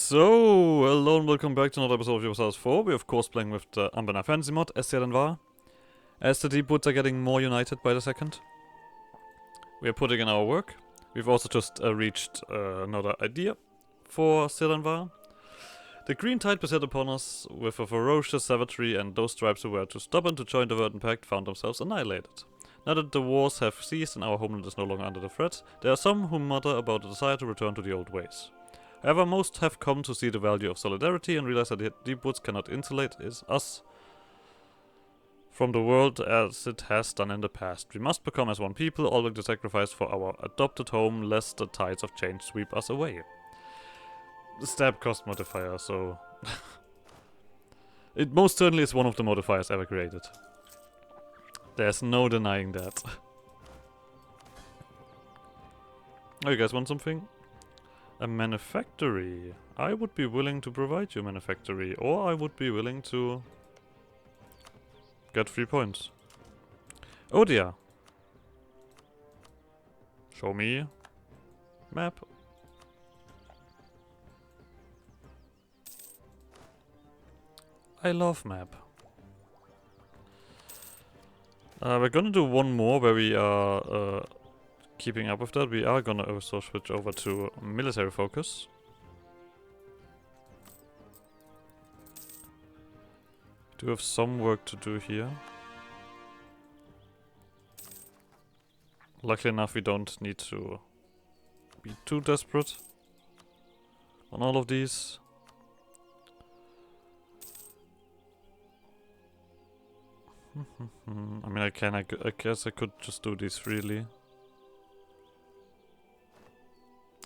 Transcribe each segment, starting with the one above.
So, hello and welcome back to another episode of EU4. We're of course playing with the Anbennar fantasy mod as Cyranvar. As the deep woods are getting more united by the second, we are putting in our work. We've also just reached another idea for Cyranvar. The green tide beset upon us with a ferocious savagery, and those tribes who were too stubborn to join the Verdant Pact found themselves annihilated. Now that the wars have ceased and our homeland is no longer under the threat, there are some who mutter about a desire to return to the old ways. However, most have come to see the value of solidarity and realize that the deep woods cannot insulate us from the world as it has done in the past. We must become as one people, all willing to sacrifice for our adopted home, lest the tides of change sweep us away. The stab cost modifier, so... it most certainly is one of the modifiers ever created. There's no denying that. Oh, you guys want something? A manufactory. I would be willing to provide you a manufactory, or I would be willing to get 3 points. Kodia. Show me map. I love map. We're gonna do one more where we are keeping up with that. We are gonna also switch over to military focus. Do have some work to do here. Luckily enough, we don't need to be too desperate on all of these. I mean, I guess I could just do these freely.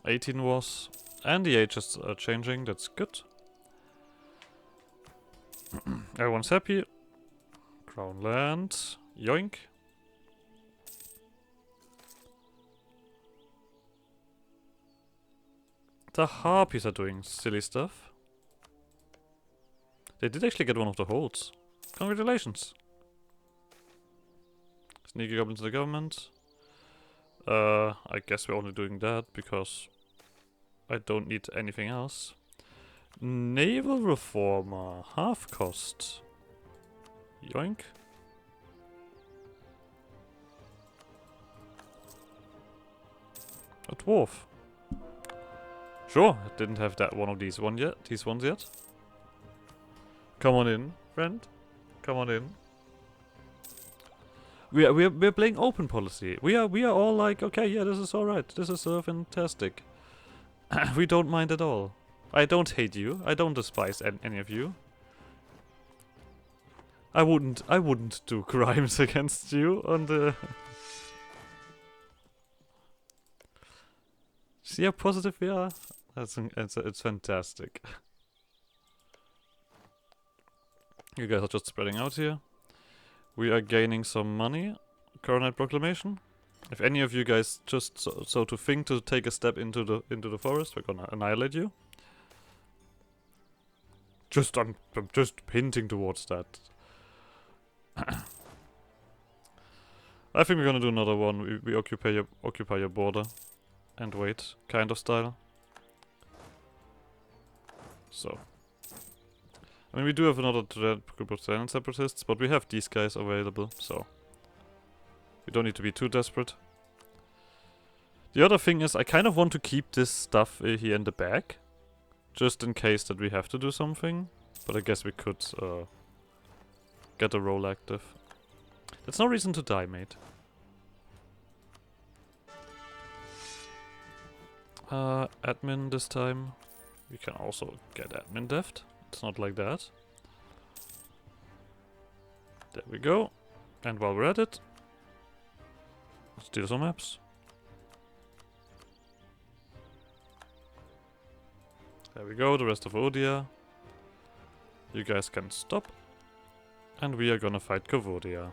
18 was, and the ages are changing, that's good. Everyone's happy. Crown land, yoink. The harpies are doing silly stuff. They did actually get one of the holds. Congratulations. Sneaky goblins in the government. I guess we're only doing that because I don't need anything else. Naval reformer, half cost. Yoink. A dwarf. Sure, I didn't have that one of these ones yet. Come on in, friend. Come on in. We're playing open policy. We are all like, okay, yeah, this is alright. This is fantastic. We don't mind at all. I don't hate you. I don't despise any of you. I wouldn't do crimes against you on the... See how positive we are? It's fantastic. You guys are just spreading out here. We are gaining some money. Coronate Proclamation. If any of you guys just so to think to take a step into the forest, we're gonna annihilate you. I'm just hinting towards that. I think we're gonna do another one. We occupy your border and wait, kind of style. So. I mean, we do have another group of silent separatists, but we have these guys available, so we don't need to be too desperate. The other thing is, I kind of want to keep this stuff here in the back, just in case that we have to do something. But I guess we could get a roll active. That's no reason to die, mate. Admin this time. We can also get admin deft. It's not like that. There we go. And while we're at it, steal some maps. There we go, the rest of Kodia. You guys can stop. And we are gonna fight Kodia.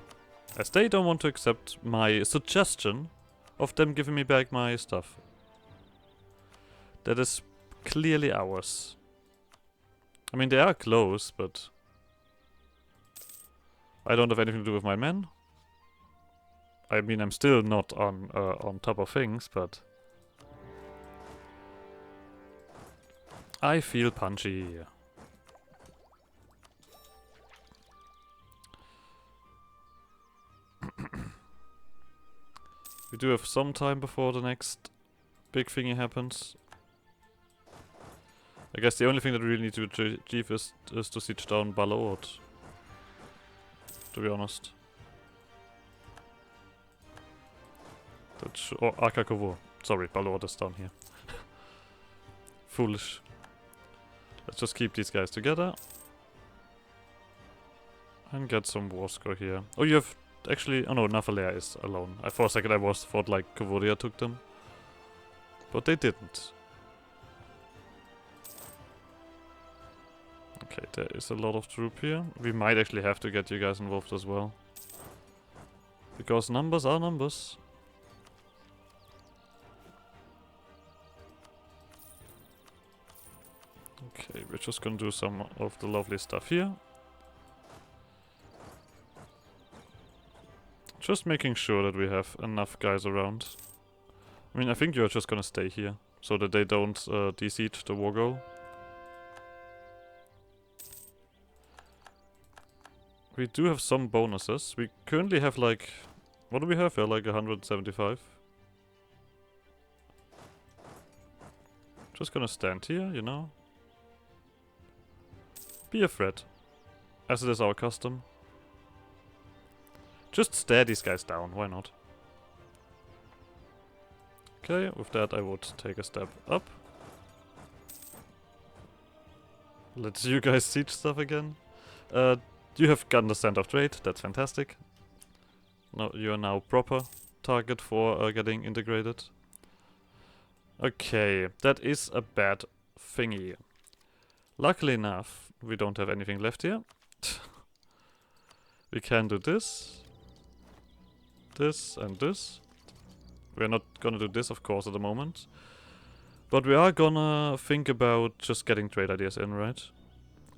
As they don't want to accept my suggestion of them giving me back my stuff. That is clearly ours. I mean, they are close, but I don't have anything to do with my men. I mean, I'm still not on top of things, but I feel punchy. We do have some time before the next big thingy happens. I guess the only thing that we really need to achieve is to siege down Balord. To be honest. Or Akakovor. Sorry, Balord is down here. Foolish. Let's just keep these guys together. And get some war score here. Oh, you have actually... Oh no, Nafalea is alone. For a second I thought like Kodia took them. But they didn't. Okay, there is a lot of troop here. We might actually have to get you guys involved as well. Because numbers are numbers. Okay, we're just gonna do some of the lovely stuff here. Just making sure that we have enough guys around. I mean, I think you're just gonna stay here. So that they don't de-siege the war goal. We do have some bonuses. We currently have like... What do we have here? Like 175? Just gonna stand here, you know? Be a threat. As it is our custom. Just stare these guys down, why not? Okay, with that I would take a step up. Let you guys siege stuff again. You have gotten the Scent of Trade, that's fantastic. No, you are now proper target for getting integrated. Okay, that is a bad thingy. Luckily enough, we don't have anything left here. We can do this. This and this. We're not gonna do this, of course, at the moment. But we are gonna think about just getting trade ideas in, right?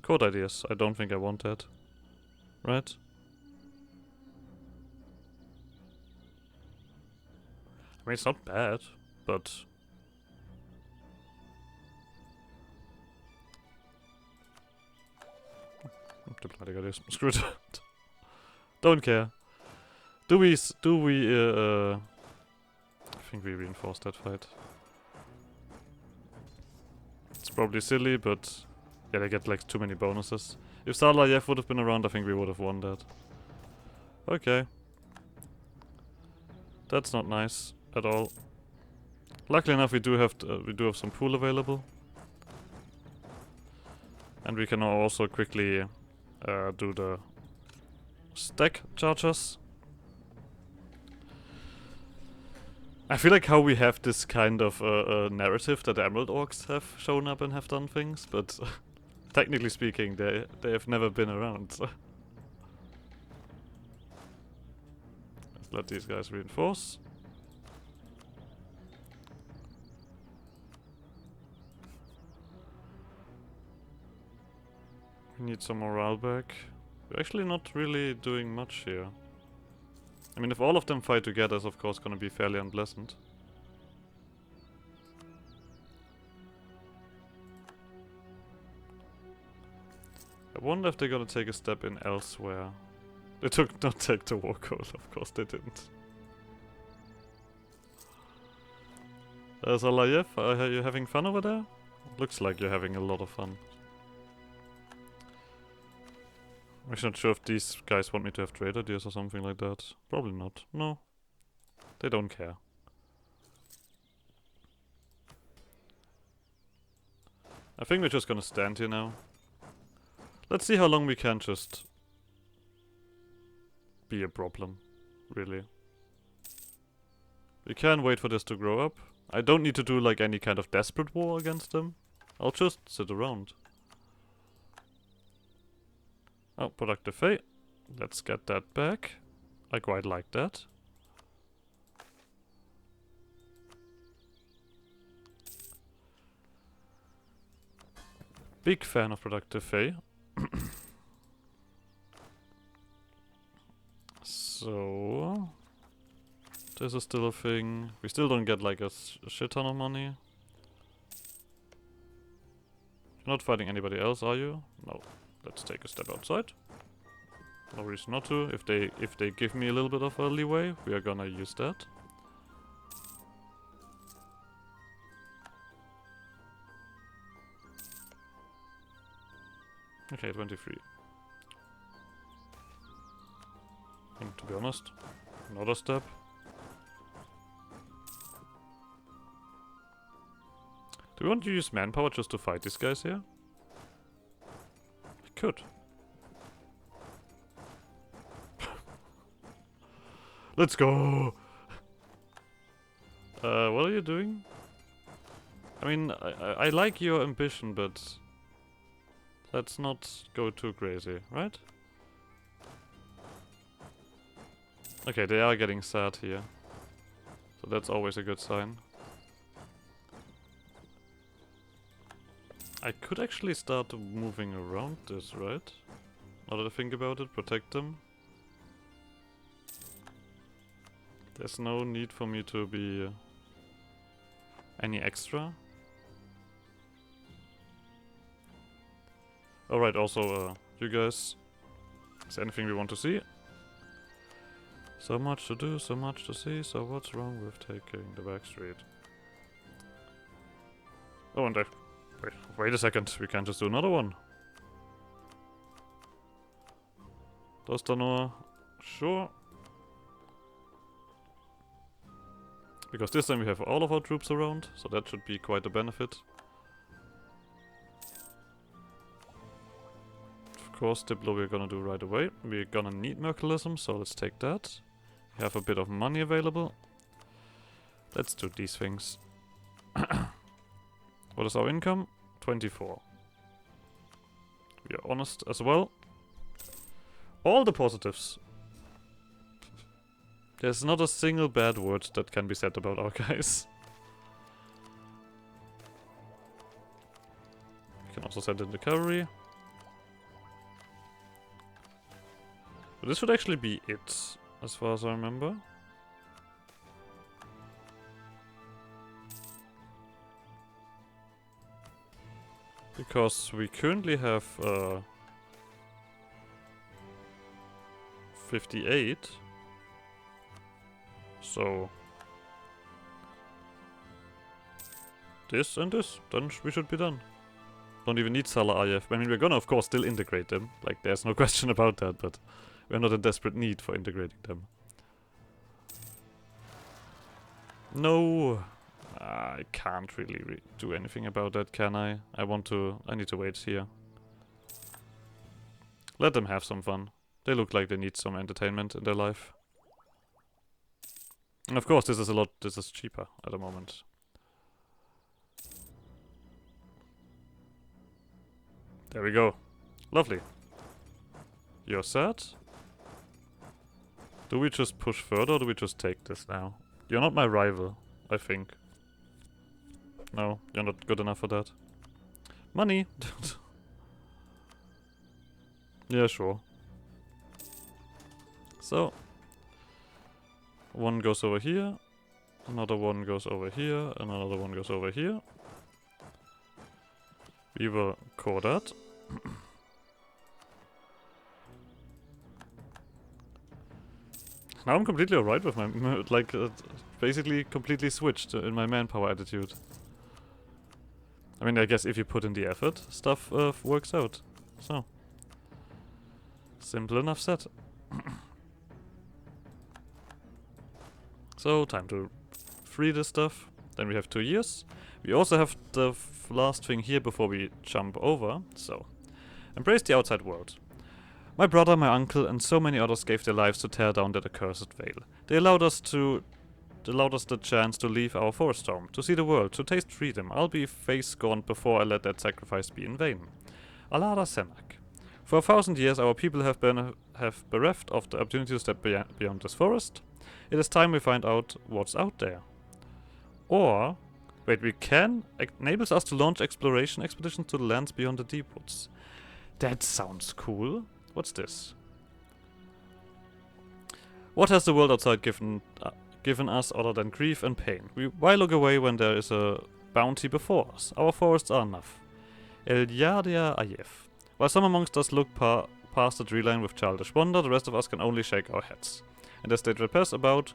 Code ideas. I don't think I want that. Right? I mean, it's not bad, but... Diplomatic ideas. Screw it. Don't care. Do we... I think we reinforced that fight. It's probably silly, but... Yeah, they get like too many bonuses. If Sarlayev would have been around, I think we would have won that. Okay. That's not nice at all. Luckily enough, we do have some pool available, and we can also quickly do the stack chargers. I feel like how we have this kind of narrative that the Emerald Orcs have shown up and have done things, but technically speaking, they have never been around. So. Let's let these guys reinforce. We need some morale back. We're actually not really doing much here. I mean, if all of them fight together, it's of course gonna be fairly unpleasant. I wonder if they're gonna take a step in elsewhere. They took not take the war goal, of course they didn't. Zalayev, are you having fun over there? Looks like you're having a lot of fun. I'm actually not sure if these guys want me to have trade ideas or something like that. Probably not. No. They don't care. I think we're just gonna stand here now. Let's see how long we can just be a problem, really. We can wait for this to grow up. I don't need to do like any kind of desperate war against them. I'll just sit around. Oh, productive fate. Let's get that back. I quite like that. Big fan of productive fate. So... This is still a thing. We still don't get like a shit ton of money. You're not fighting anybody else, are you? No. Let's take a step outside. No reason not to. If they give me a little bit of a leeway, we are gonna use that. Okay, 23. And to be honest, another step. Do we want to use manpower just to fight these guys here? We could. Let's go! What are you doing? I mean, I like your ambition, but let's not go too crazy, right? Okay, they are getting sad here. So that's always a good sign. I could actually start moving around this, right? Now that I think about it, protect them. There's no need for me to be any extra. Alright, also, you guys, is there anything we want to see? So much to do, so much to see, so what's wrong with taking the back street? Oh, and wait a second, we can't just do another one. Dostanor, sure. Because this time we have all of our troops around, so that should be quite a benefit. Of course, Diplo we're gonna do right away. We're gonna need Mercantilism, so let's take that. We have a bit of money available. Let's do these things. What is our income? 24. We are honest as well. All the positives. There's not a single bad word that can be said about our guys. We can also send in the cavalry. But this should actually be it, as far as I remember. Because we currently have 58. So this and this, then we should be done. Don't even need Salah IF. I mean, we're gonna of course still integrate them. Like, there's no question about that, but we're not in desperate need for integrating them. No, I can't really do anything about that, can I? I need to wait here. Let them have some fun. They look like they need some entertainment in their life. And of course, this is cheaper at the moment. There we go. Lovely. You're set? Do we just push further or do we just take this now? You're not my rival, I think. No, you're not good enough for that. Money! Yeah, sure. So, one goes over here, another one goes over here, and another one goes over here. We will core that. Now I'm completely alright with my, like, basically completely switched in my manpower attitude. I mean, I guess if you put in the effort, stuff works out. So, simple enough said. So, time to free this stuff. Then we have 2 years. We also have the last thing here before we jump over. So, embrace the outside world. My brother, my uncle, and so many others gave their lives to tear down that accursed veil. They allowed us the chance to leave our forest home, to see the world, to taste freedom. I'll be face-scorned before I let that sacrifice be in vain. Alara Senak. For 1,000 years, our people have been bereft of the opportunity to step beyond this forest. It is time we find out what's out there. Or, wait, we can enables us to launch exploration expeditions to the lands beyond the deep woods. That sounds cool. What's this? What has the world outside given us other than grief and pain? Why look away when there is a bounty before us? Our forests are enough. Elyadia Ayev. While some amongst us look past the tree line with childish wonder, the rest of us can only shake our heads. And as they trespass about,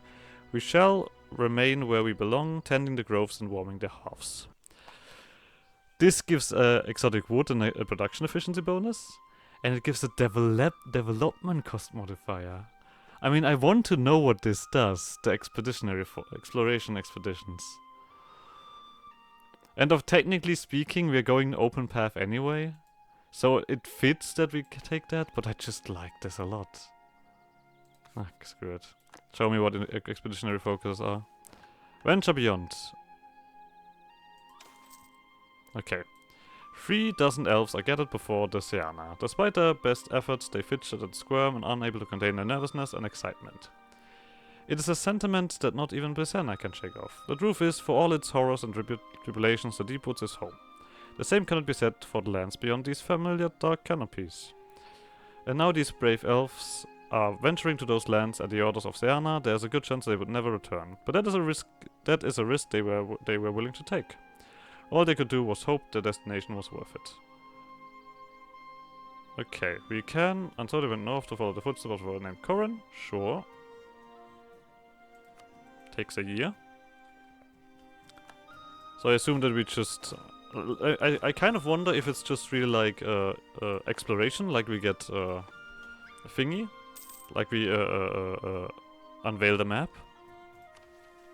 we shall remain where we belong, tending the groves and warming their hearths. This gives exotic wood a production efficiency bonus, and it gives a development cost modifier. I mean, I want to know what this does, the exploration expeditions. And technically speaking, we're going open path anyway, so it fits that we take that, but I just like this a lot. Ah, screw it. Show me what expeditionary focuses are. Venture beyond. Okay. 3 dozen elves are gathered before the Seana. Despite their best efforts, they fidget and squirm and unable to contain their nervousness and excitement. It is a sentiment that not even Brisena can shake off. The truth is, for all its horrors and tribulations, the Deep Woods is home. The same cannot be said for the lands beyond these familiar dark canopies. And now these brave elves are venturing to those lands at the orders of Seana. There is a good chance they would never return. But that is a risk. They were willing to take. All they could do was hope the destination was worth it. Okay, we can, until they went north to follow the footsteps of a named Corin. Sure. Takes a year. So I assume that we just... I kind of wonder if it's just really like exploration, like we get a thingy. Like we unveil the map.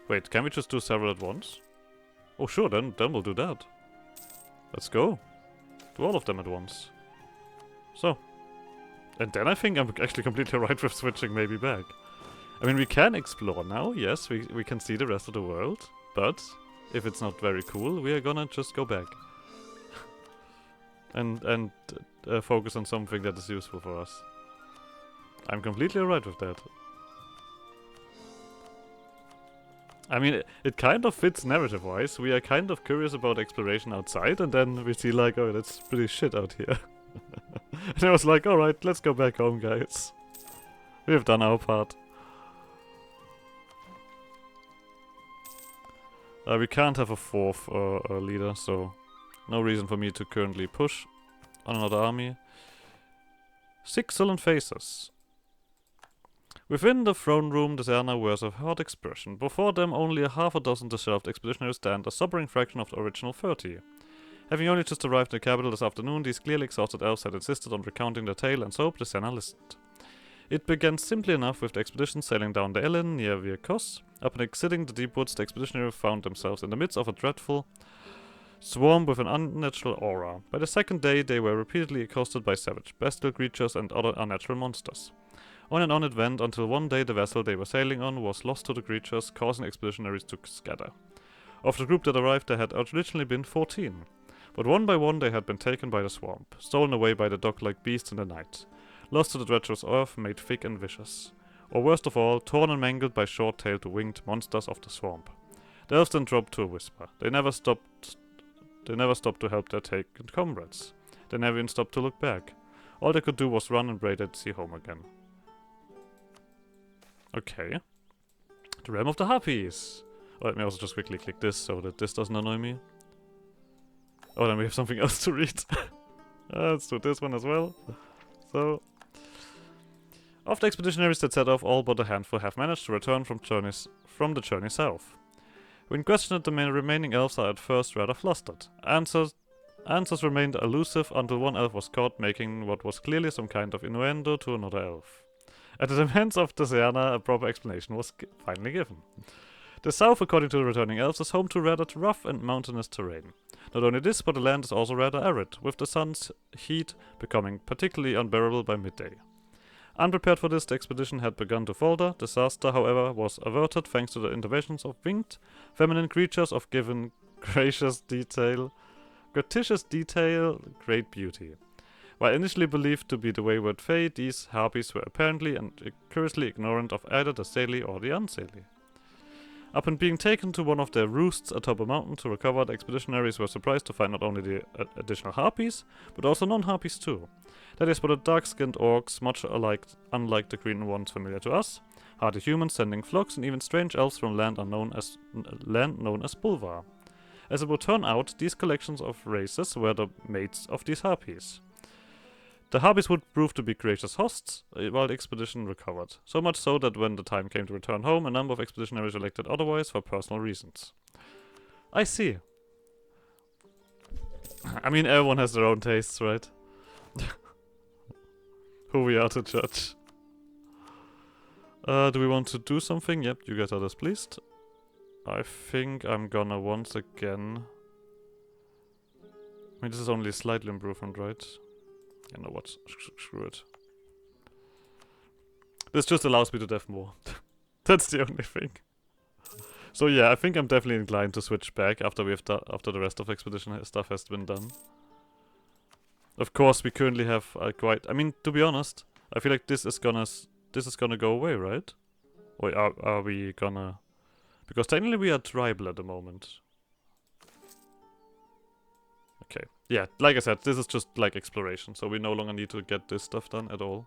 Wait, can we just do several at once? Oh sure, then we'll do that. Let's go. Do all of them at once. So. And then I think I'm actually completely right with switching maybe back. I mean, we can explore now, yes, we can see the rest of the world. But, if it's not very cool, we are gonna just go back. and focus on something that is useful for us. I'm completely alright with that. I mean, it kind of fits narrative-wise. We are kind of curious about exploration outside, and then we see like, oh, that's pretty shit out here. And I was like, alright, let's go back home, guys. We have done our part. We can't have a 4th leader, so no reason for me to currently push on another army. 6 sullen faces. Within the throne room, the Serna wears a hard expression. Before them, only a half a dozen disheveled expeditionaries stand, a sobering fraction of the original 30. Having only just arrived in the capital this afternoon, these clearly exhausted elves had insisted on recounting their tale, and so the Serna listened. It began simply enough with the expedition sailing down the Ellen near Virkos. Upon exiting the deep woods, the expeditionaries found themselves in the midst of a dreadful swarm with an unnatural aura. By the second day, they were repeatedly accosted by savage, bestial creatures and other unnatural monsters. On and on it went, until one day the vessel they were sailing on was lost to the creatures, causing expeditionaries to scatter. Of the group that arrived, there had originally been 14. But one by one they had been taken by the swamp, stolen away by the dog-like beasts in the night, lost to the treacherous earth, made thick and vicious. Or worst of all, torn and mangled by short-tailed winged monsters of the swamp. The elves then dropped to a whisper. They never stopped to help their taken comrades. They never even stopped to look back. All they could do was run and pray they'd see home again. Okay. The Realm of the Harpies. Oh, let me also just quickly click this so that this doesn't annoy me. Oh, then we have something else to read. Let's do this one as well. So, of the expeditionaries that set off, all but a handful have managed to return from the journey south. When questioned, the remaining elves are at first rather flustered. Answers remained elusive until one elf was caught making what was clearly some kind of innuendo to another elf. At the demands of the Seana, a proper explanation was finally given. The south, according to the returning elves, is home to rather rough and mountainous terrain. Not only this, but the land is also rather arid, with the sun's heat becoming particularly unbearable by midday. Unprepared for this, the expedition had begun to falter. Disaster, however, was averted thanks to the interventions of winged, feminine creatures of given gratuitous detail, great beauty. While initially believed to be the wayward fae, these harpies were apparently and curiously ignorant of either the Saily or the Unsaily. Upon being taken to one of their roosts atop a mountain to recover, the expeditionaries were surprised to find not only the additional harpies, but also non-harpies too. That is, but the dark-skinned orcs, much unlike the green ones familiar to us, hardy humans sending flocks, and even strange elves from land known as Bulvar. As it would turn out, these collections of races were the mates of these harpies. The harpies would prove to be gracious hosts, while the expedition recovered. So much so that when the time came to return home, a number of expeditionaries elected otherwise for personal reasons. I see. I mean, everyone has their own tastes, right? Who we are to judge. Do we want to do something? Yep, you guys are displeased. I think I'm gonna once again... I mean, this is only a slight improvement, right? You know what? Screw it. This just allows me to def more. That's the only thing. So yeah, I think I'm definitely inclined to switch back after after the rest of expedition stuff has been done. Of course, we currently have quite. I mean, to be honest, I feel like this is gonna go away, right? Or are we gonna? Because technically we are tribal at the moment. Okay. Yeah, like I said, this is just like exploration, so we no longer need to get this stuff done at all.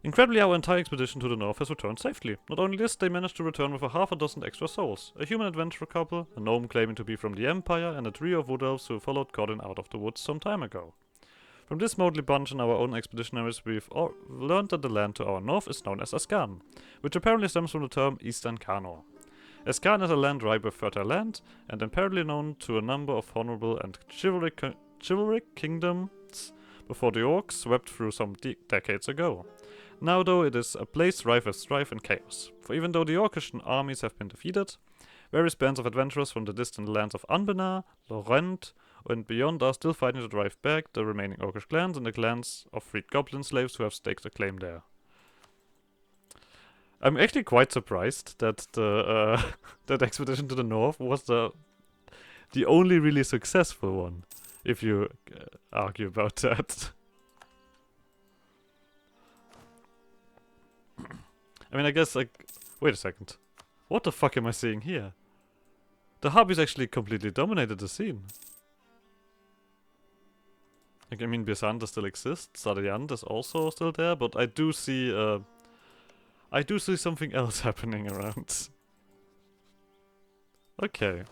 Incredibly, our entire expedition to the north has returned safely. Not only this, they managed to return with a half a dozen extra souls. A human adventurer couple, a gnome claiming to be from the Empire, and a trio of wood elves who followed Kodia out of the woods some time ago. From this motley bunch and our own expeditionaries, we've learned that the land to our north is known as Ascan, which apparently stems from the term Eastern Canor. Ascan is a land ripe with fertile land, and apparently known to a number of honorable and chivalric kingdoms before the orcs swept through some decades ago. Now, though, it is a place rife with strife and chaos. For even though the orcish armies have been defeated, various bands of adventurers from the distant lands of Anbennar, Lorent, and beyond are still fighting to drive back the remaining orcish clans and the clans of freed goblin slaves who have staked a claim there. I'm actually quite surprised that the that expedition to the north was the only really successful one, if you argue about that. I mean, I guess, like... Wait a second. What the fuck am I seeing here? The harpies actually completely dominated the scene. Like, I mean, Bysanda still exists, Sardiant is also still there, but I do see something else happening around. Okay.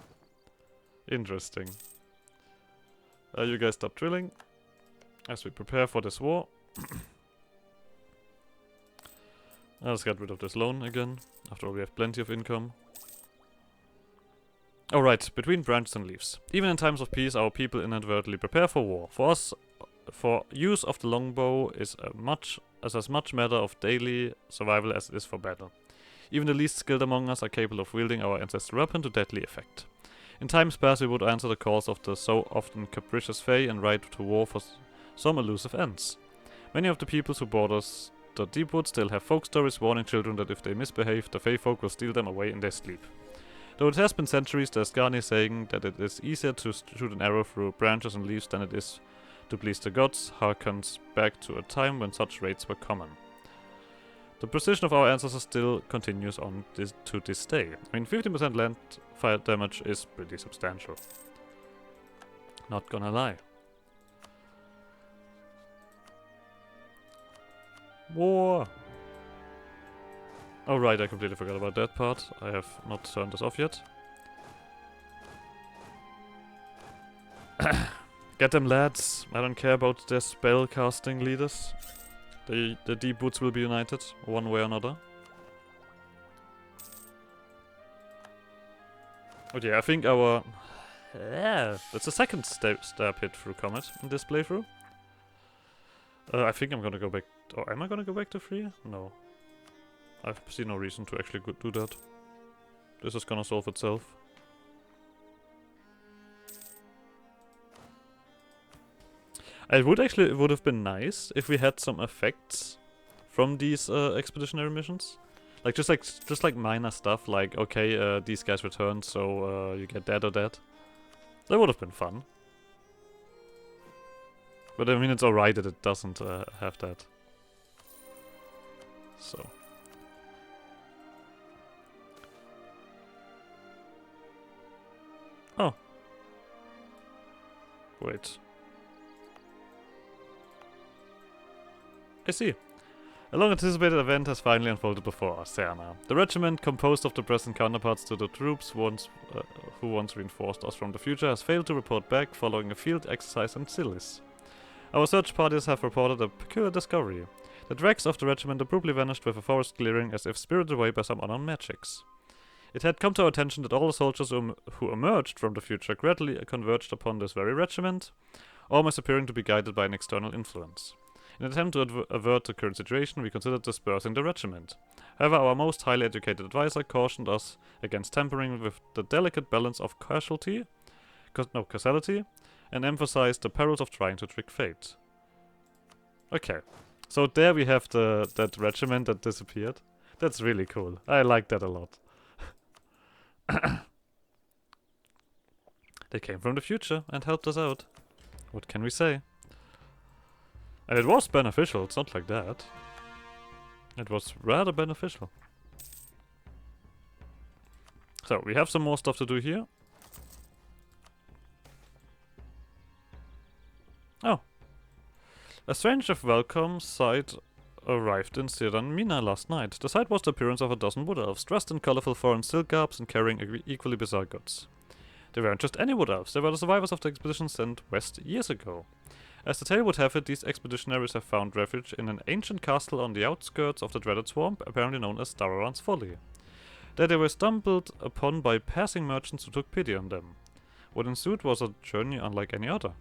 Interesting. You guys stop drilling as we prepare for this war. Let's get rid of this loan again. After all, we have plenty of income. Alright, between branches and leaves. Even in times of peace, our people inadvertently prepare for war. For us, for use of the longbow is as much matter of daily survival as it is for battle. Even the least skilled among us are capable of wielding our ancestral weapon to deadly effect. In times past, we would answer the calls of the so often capricious Fae and ride to war for some elusive ends. Many of the peoples who borders the Deepwood still have folk stories warning children that if they misbehave, the Fae folk will steal them away in their sleep. Though it has been centuries, there's Ascani saying that it is easier to shoot an arrow through branches and leaves than it is to please the gods harkens back to a time when such raids were common. The precision of our ancestors still continues on to this day. I mean, 15% land fire damage is pretty substantial. Not gonna lie. War! Oh right, I completely forgot about that part. I have not turned this off yet. Get them, lads! I don't care about their spell casting leaders. The Deep Woods will be united, one way or another. Oh yeah, I think our... that's the second stab hit through Comet in this playthrough. I think I'm gonna go back... Or am I gonna go back to 3? No. I see no reason to actually do that. This is gonna solve itself. It would have been nice if we had some effects from these expeditionary missions. Just like minor stuff, like, okay, these guys returned, so you get that or that. That would have been fun. But I mean, it's alright that it doesn't have that. So. Oh. Wait. I see. A long-anticipated event has finally unfolded before us, Sarhal. The regiment, composed of the present counterparts to the troops who once reinforced us from the future, has failed to report back following a field exercise in Silis. Our search parties have reported a peculiar discovery. The dregs of the regiment abruptly vanished with a forest clearing as if spirited away by some unknown magics. It had come to our attention that all the soldiers who emerged from the future gradually converged upon this very regiment, almost appearing to be guided by an external influence. In an attempt to avert the current situation, we considered dispersing the regiment. However, our most highly educated advisor cautioned us against tampering with the delicate balance of causality, and emphasized the perils of trying to trick fate. Okay, so there we have that regiment that disappeared. That's really cool. I like that a lot. They came from the future and helped us out. What can we say? And it was beneficial, it's not like that. It was rather beneficial. So, we have some more stuff to do here. Oh. A strange if welcome sight arrived in Cyranvar last night. The sight was the appearance of a dozen wood elves, dressed in colorful foreign silk garbs and carrying equally bizarre goods. They weren't just any wood elves, they were the survivors of the expedition sent west years ago. As the tale would have it, these expeditionaries have found refuge in an ancient castle on the outskirts of the dreaded swamp, apparently known as Dararan's Folly. There they were stumbled upon by passing merchants who took pity on them. What ensued was a journey unlike any other.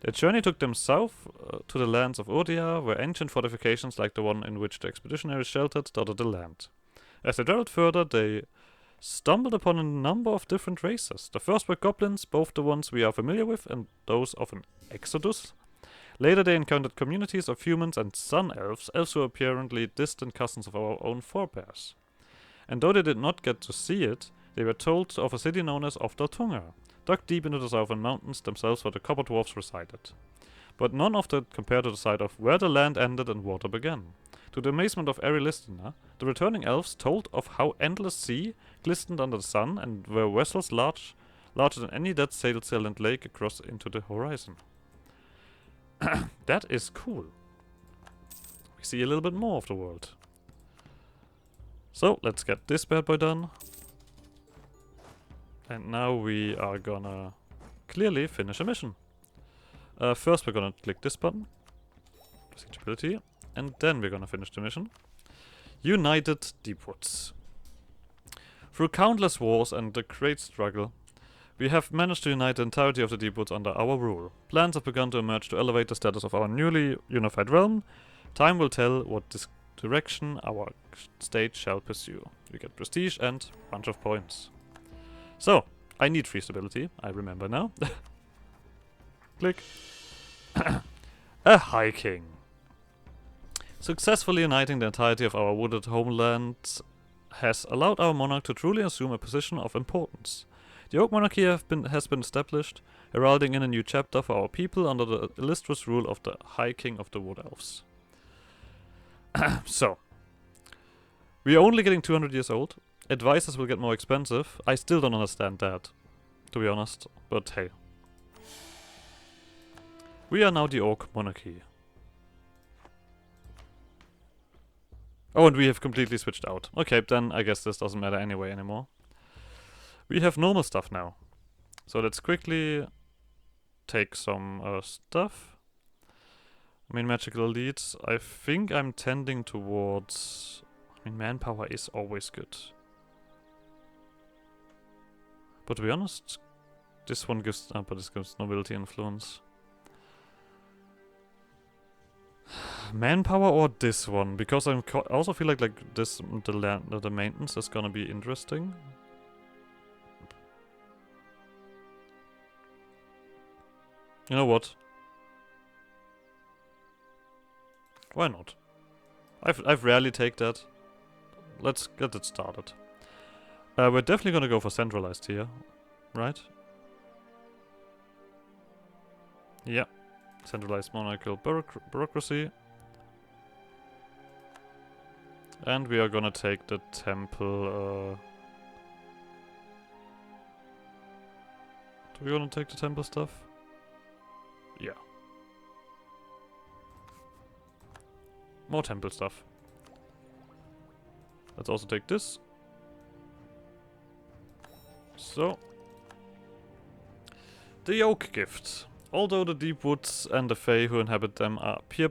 Their journey took them south to the lands of Kodia, where ancient fortifications like the one in which the expeditionaries sheltered dotted the land. As they traveled further, they stumbled upon a number of different races. The first were goblins, both the ones we are familiar with and those of an exodus. Later they encountered communities of humans and sun elves, elves who were apparently distant cousins of our own forebears. And though they did not get to see it, they were told of a city known as Ofdaltunga, dug deep into the southern mountains themselves where the copper dwarfs resided. But none of that compared to the sight of where the land ended and water began. To the amazement of every listener, the returning elves told of how endless sea glistened under the sun and were vessels larger than any that sailed Silent Lake across into the horizon. That is cool. We see a little bit more of the world. So, let's get this bad boy done. And now we are gonna clearly finish a mission. First we're gonna click this button. Procedurability. And then we're gonna finish the mission. United Deepwoods. Through countless wars and a great struggle, we have managed to unite the entirety of the Deepwoods under our rule. Plans have begun to emerge to elevate the status of our newly unified realm. Time will tell what direction our state shall pursue. We get prestige and a bunch of points. So, I need free stability, I remember now. Click. A hiking. Successfully uniting the entirety of our wooded homeland has allowed our monarch to truly assume a position of importance. The Oak Monarchy has been established, heralding in a new chapter for our people under the illustrious rule of the High King of the Wood Elves. So, we are only getting 200 years old. Advisors will get more expensive. I still don't understand that, to be honest, but hey. We are now the Orc Monarchy. Oh, and we have completely switched out. Okay, then I guess this doesn't matter anyway anymore. We have normal stuff now. So let's quickly take some stuff. I mean, magical leads. I think I'm tending towards... I mean, manpower is always good. But to be honest, this one gives... but this gives nobility influence. Manpower or this one? Because I also feel like this the maintenance is gonna be interesting. You know what? Why not? I've rarely take that. Let's get it started. We're definitely gonna go for centralized here, right? Yeah, centralized monarchical bureaucracy. And we are gonna take the temple, do we wanna take the temple stuff? Yeah. more temple stuff. Let's also take this. So. The Oak Gift. Although the deep woods and the Fae who inhabit them appear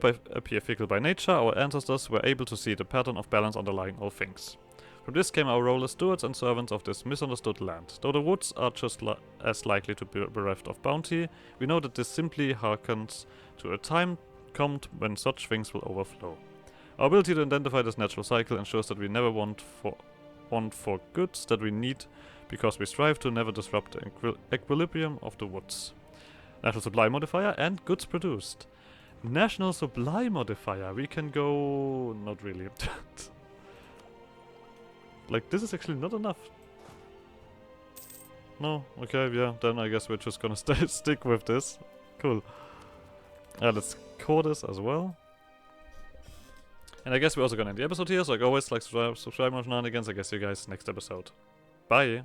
fickle by nature, our ancestors were able to see the pattern of balance underlying all things. From this came our role as stewards and servants of this misunderstood land. Though the woods are just as likely to be bereft of bounty, we know that this simply harkens to a time come when such things will overflow. Our ability to identify this natural cycle ensures that we never want for goods that we need, because we strive to never disrupt the equilibrium of the woods. National supply modifier and goods produced. National supply modifier. We can go... not really. Like, this is actually not enough. No? Okay, yeah. Then I guess we're just gonna stick with this. Cool. Let's core this as well. And I guess we're also gonna end the episode here. So like always, like, subscribe more shenanigans. I guess see you guys next episode. Bye!